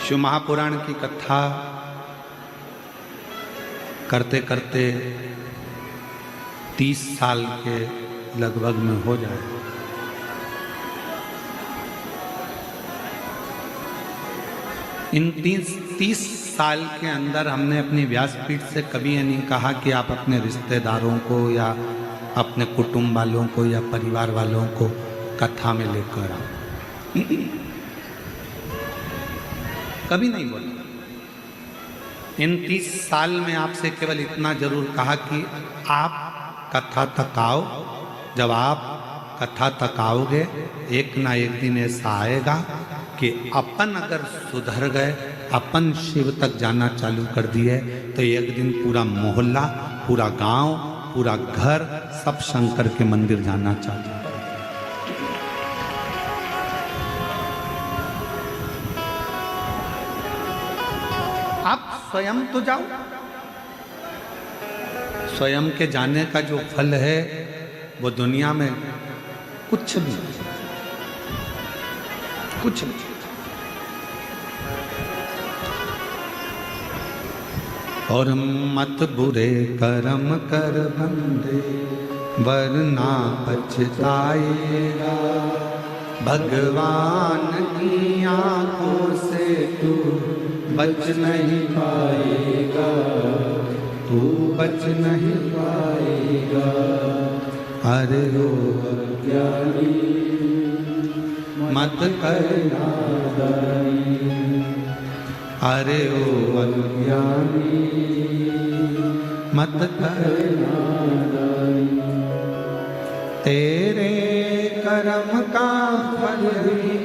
शिव महापुराण की कथा करते करते 30 साल के लगभग में हो जाए। इन 30 साल के अंदर हमने अपनी व्यासपीठ से कभी ये नहीं कहा कि आप अपने रिश्तेदारों को या अपने कुटुंब वालों को या परिवार वालों को कथा में लेकर आओ। कभी नहीं बोला। इन 30 साल में आपसे केवल इतना जरूर कहा कि आप कथा तक आओ। जब आप कथा तक आओगे एक ना एक दिन ऐसा आएगा कि अपन अगर सुधर गए, अपन शिव तक जाना चालू कर दिए तो एक दिन पूरा मोहल्ला, पूरा गांव, पूरा घर सब शंकर के मंदिर जाना चालू। आप स्वयं तो जाओ। स्वयं के जाने का जो फल है वो दुनिया में कुछ भी और मत बुरे कर्म कर बंदे वरना पछताएगा। भगवान की आंखों से तू बच नहीं पाएगा, तू बच नहीं पाएगा। अरे ओ अज्ञानी मत कर नादानी, अरे ओ अज्ञानी मत कर नादानी। तेरे कर्म का फल भी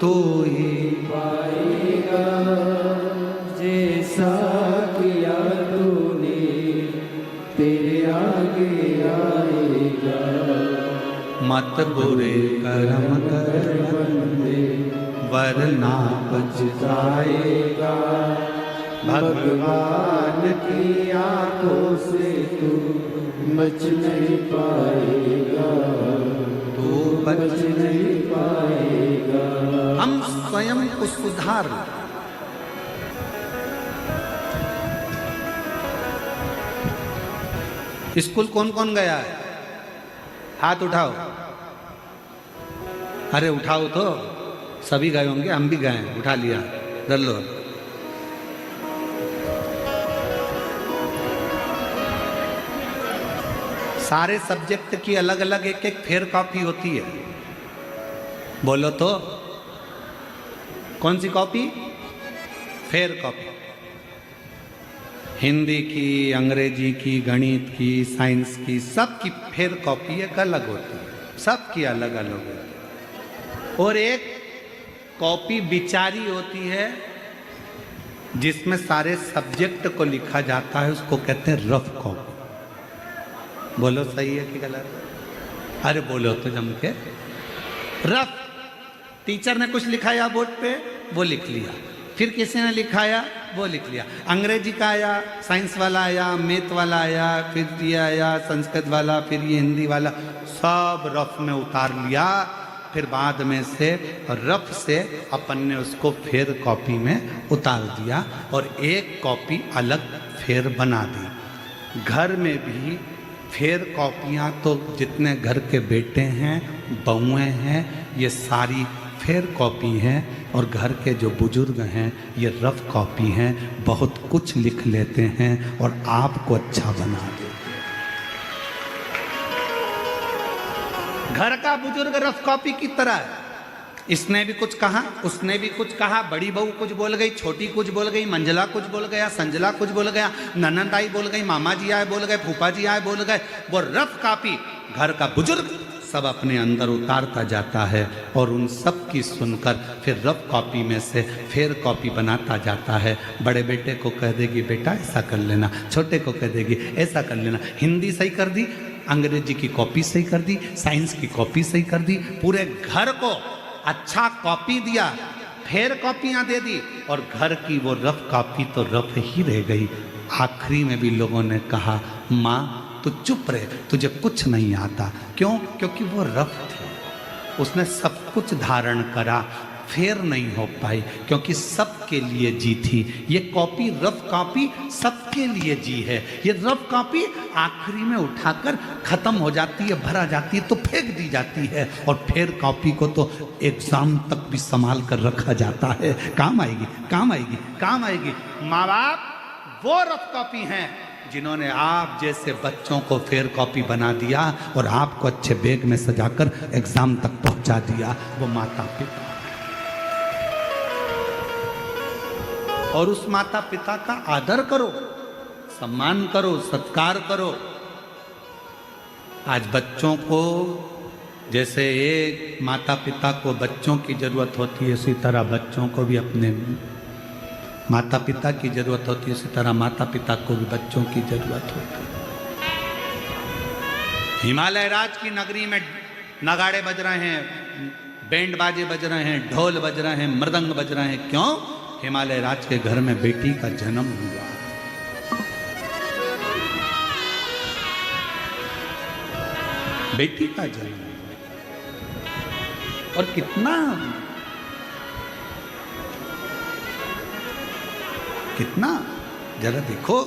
तू ही पाएगा, जैसा किया तूने तेरे आगे आएगा। मत बुरे कर्म कर बंदे वरना पछताएगा। भगवान की आंखों से तू बच नहीं पाएगा, तू बच नहीं पाएगा। हम स्वयं को सुधार। स्कूल कौन कौन गया है? हाथ उठाओ। अरे उठाओ तो, सभी गए होंगे, हम भी गए, उठा लिया। डर लो। सारे सब्जेक्ट की अलग अलग एक एक फेयर कॉपी होती है। बोलो तो कौन सी कॉपी? Fair copy. हिंदी की, अंग्रेजी की, गणित की, साइंस की, सब की फेयर कॉपी एक अलग होती है। सब की अलग अलग होती है। और एक कॉपी बिचारी होती है जिसमें सारे सब्जेक्ट को लिखा जाता है, उसको कहते हैं रफ कॉपी। बोलो सही है कि गलत? अरे बोलो तो जम के। रफ। टीचर ने कुछ लिखाया बोर्ड पे, वो लिख लिया। फिर किसी ने लिखाया, वो लिख लिया। अंग्रेजी का आया, साइंस वाला आया, मैथ वाला आया, फिर ये आया संस्कृत वाला, फिर ये हिंदी वाला, सब रफ में उतार लिया। फिर बाद में से रफ से अपन ने उसको फेयर कॉपी में उतार दिया और एक कॉपी अलग फेयर बना दी। घर में भी फेयर कॉपियाँ तो जितने घर के बेटे हैं, बहुएँ हैं, ये सारी फेयर कॉपी हैं। और घर के जो बुजुर्ग हैं ये रफ कॉपी हैं। बहुत कुछ लिख लेते हैं और आपको अच्छा बना देते। घर का बुजुर्ग रफ कॉपी की तरह है। इसने भी कुछ कहा, उसने भी कुछ कहा, बड़ी बहू कुछ बोल गई, छोटी कुछ बोल गई, मंजला कुछ बोल गया, संजला कुछ बोल गया, ननद आई बोल गई, मामा जी आए बोल गए, फूफा जी आए बोल गए। वो रफ कॉपी घर का बुजुर्ग सब अपने अंदर उतारता जाता है और उन सब की सुनकर फिर रफ कॉपी में से फेयर कॉपी बनाता जाता है। बड़े बेटे को कह देगी बेटा ऐसा कर लेना, छोटे को कह देगी ऐसा कर लेना। हिंदी सही कर दी, अंग्रेजी की कॉपी सही कर दी, साइंस की कॉपी सही कर दी। पूरे घर को अच्छा कॉपी दिया, फेयर कॉपियाँ दे दी और घर की वो रफ कॉपी तो रफ ही रह गई। आखिरी में भी लोगों ने कहा माँ तू चुप रहे, तुझे कुछ नहीं आता। क्यों? क्योंकि वो रफ थे, उसने सब कुछ धारण करा। फेयर नहीं हो पाई, क्योंकि सबके लिए जी थी। ये कॉपी, रफ कॉपी सबके लिए जी है। ये रफ कॉपी आखिरी में उठाकर खत्म हो जाती है, भरा जाती है तो फेंक दी जाती है, और फेयर कॉपी को तो एग्जाम तक भी संभाल कर रखा जाता है। काम आएगी, काम आएगी, काम आएगी। माँ बाप वो रफ कॉपी हैं जिन्होंने आप जैसे बच्चों को फेयर कॉपी बना दिया और आपको अच्छे बैग में सजाकर एग्जाम तक पहुंचा दिया। वो माता पिता, और उस माता पिता का आदर करो, सम्मान करो, सत्कार करो। आज बच्चों को जैसे एक माता पिता को बच्चों की जरूरत होती है, इसी तरह बच्चों को भी अपने माता पिता की जरूरत होती है, इसी तरह माता पिता को भी बच्चों की जरूरत होती है। हिमालय राज की नगरी में नगाड़े बज रहे हैं, बैंड बाजे बज रहे हैं, ढोल बज रहे हैं, मृदंग बज रहे हैं। क्यों? हिमालय राज के घर में बेटी का जन्म हुआ। बेटी का जन्म, और कितना कितना जरा देखो,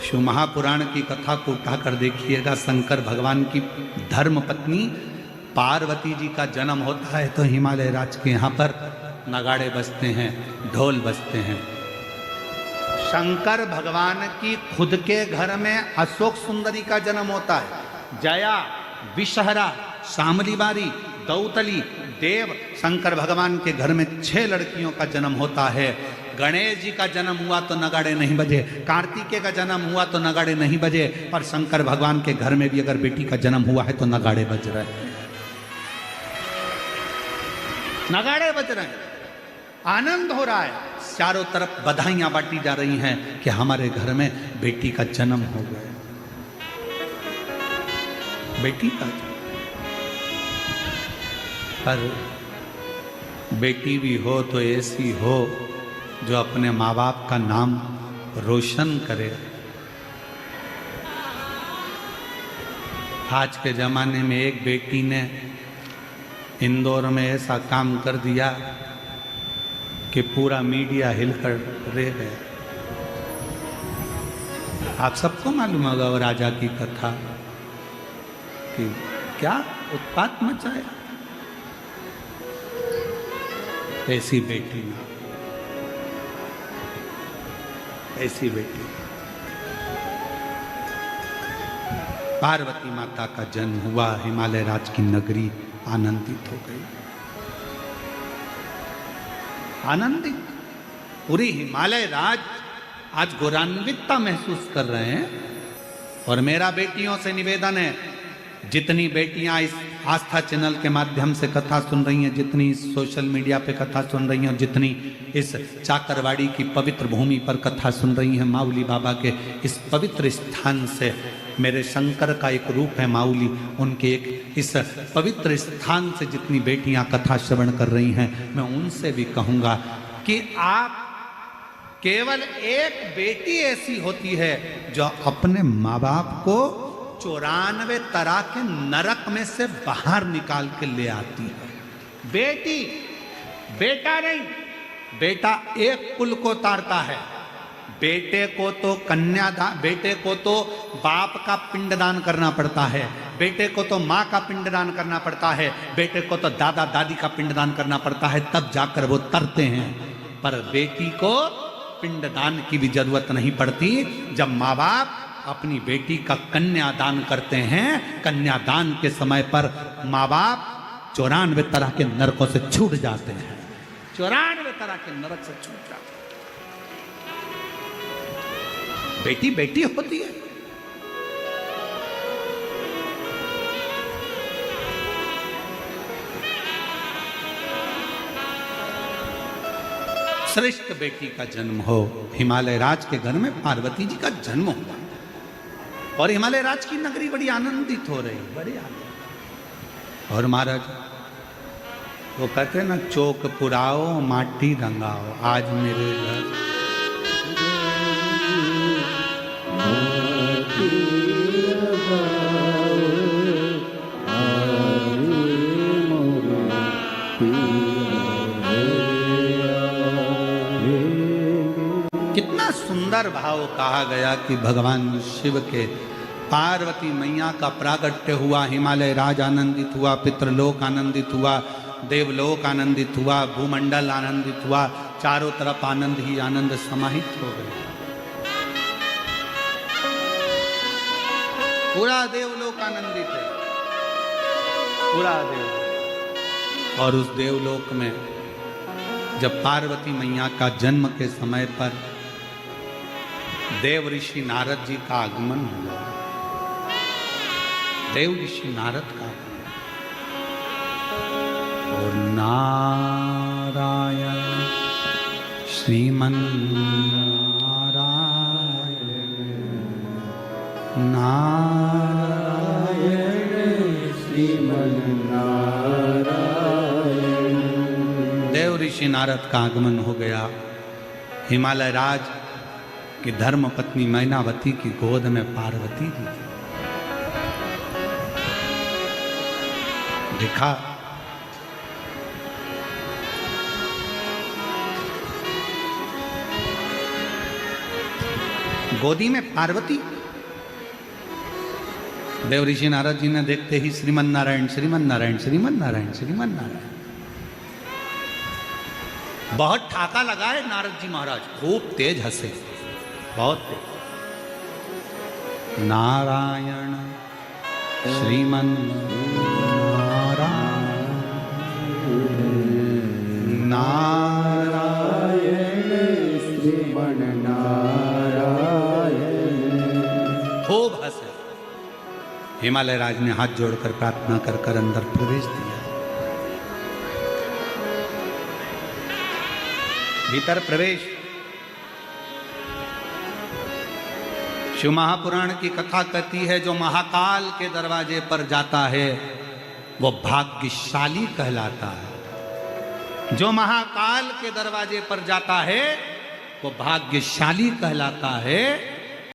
शिव महापुराण की कथा को उठाकर देखिएगा। शंकर भगवान की धर्म पत्नी पार्वती जी का जन्म होता है तो हिमालय राज के यहाँ पर नगाड़े बजते हैं, ढोल बजते हैं। शंकर भगवान की खुद के घर में अशोक सुंदरी का जन्म होता है। जया, विषहरा, शामली बारी, दौतली, देव, शंकर भगवान के घर में 6 लड़कियों का जन्म होता है। गणेश जी का जन्म हुआ तो नगाड़े नहीं बजे, कार्तिकेय का जन्म हुआ तो नगाड़े नहीं बजे, और शंकर भगवान के घर में भी अगर बेटी का जन्म हुआ है तो नगाड़े बज रहे हैं, नगाड़े बज रहे हैं, आनंद हो रहा है। चारों तरफ बधाइयां बांटी जा रही हैं कि हमारे घर में बेटी का जन्म हो गया। बेटी का, पर बेटी भी हो तो ऐसी हो जो अपने माँ बाप का नाम रोशन करे। आज के ज़माने में एक बेटी ने इंदौर में ऐसा काम कर दिया कि पूरा मीडिया हिलकर रह गया। आप सबको मालूम होगा वो राजा की कथा कि क्या उत्पात मचाया। ऐसी बेटी ना, ऐसी बेटी। पार्वती माता का जन्म हुआ, हिमालय राज की नगरी आनंदित हो गई। आनंदित, पूरी हिमालय राज आज गौरवान्वितता महसूस कर रहे हैं। और मेरा बेटियों से निवेदन है, जितनी बेटियां इस आस्था चैनल के माध्यम से कथा सुन रही हैं, जितनी सोशल मीडिया पे कथा सुन रही हैं, और जितनी इस चाकरवाड़ी की पवित्र भूमि पर कथा सुन रही हैं, माउली बाबा के इस पवित्र स्थान से, मेरे शंकर का एक रूप है माउली, उनके एक इस पवित्र स्थान से जितनी बेटियां कथा श्रवण कर रही हैं, मैं उनसे भी कहूँगा कि आप, केवल एक बेटी ऐसी होती है जो अपने माँ बाप को 94 तरह के नरक में से बाहर निकाल के ले आती है। बेटी, बेटा नहीं, बेटा एक कुल को तारता है। बेटे को तो कन्यादान, बेटे को तो बाप का पिंडदान करना पड़ता है, बेटे को तो माँ का पिंडदान करना पड़ता है, बेटे को तो दादा दादी का पिंडदान करना पड़ता है, तब जाकर वो तरते हैं। पर बेटी को पिंडदान की भी जरूरत नहीं पड़ती। जब माँ बाप अपनी बेटी का कन्यादान करते हैं, कन्यादान के समय पर माँ बाप 94 तरह के नरकों से छूट जाते हैं, 94 तरह के नरक से छूट जाते हैं। बेटी बेटी होती है। श्रेष्ठ बेटी का जन्म हो। हिमालय राज के घर में पार्वती जी का जन्म हुआ और हिमालय राज की नगरी बड़ी आनंदित हो रही, बड़ी आनंद। और महाराज वो कहते हैं ना, चौक पुराओ माटी रंगाओ, आज मेरे घर सुंदर भाव कहा गया कि भगवान शिव के पार्वती मैया का प्रागट्य हुआ, हिमालय राज आनंदित हुआ, पितृलोक आनंदित हुआ, देवलोक आनंदित हुआ, भूमंडल आनंदित हुआ, चारों तरफ आनंद ही आनंद समाहित हो गए। पूरा देवलोक आनंदित है, पूरा देवलोक। और उस देवलोक में जब पार्वती मैया का जन्म के समय पर देव ऋषि नारद जी का आगमन हुआ, देव ऋषि नारद का और नारायण श्रीमन नारायण श्रीमन नारायण। देव ऋषि नारद का आगमन हो गया। हिमालय राज की धर्म पत्नी मैनावती की गोद में पार्वती जी दिखा। गोदी में पार्वती। देव ऋषि नारद जी ने देखते ही श्रीमन नारायण श्रीमन नारायण श्रीमन नारायण श्रीमन नारायण, बहुत ठाका लगाए नारद जी महाराज, खूब तेज हंसे, बहुत तेज। नारायण श्रीमन नारायण श्रीमन नारायण, खूब हंसे। हिमालय राज ने हाथ जोड़कर प्रार्थना कर कर अंदर प्रवेश दिया। भीतर प्रवेश। शिव महापुराण की कथा कहती है, जो महाकाल के दरवाजे पर जाता है वो भाग्यशाली कहलाता है। जो महाकाल के दरवाजे पर जाता है वो भाग्यशाली कहलाता है।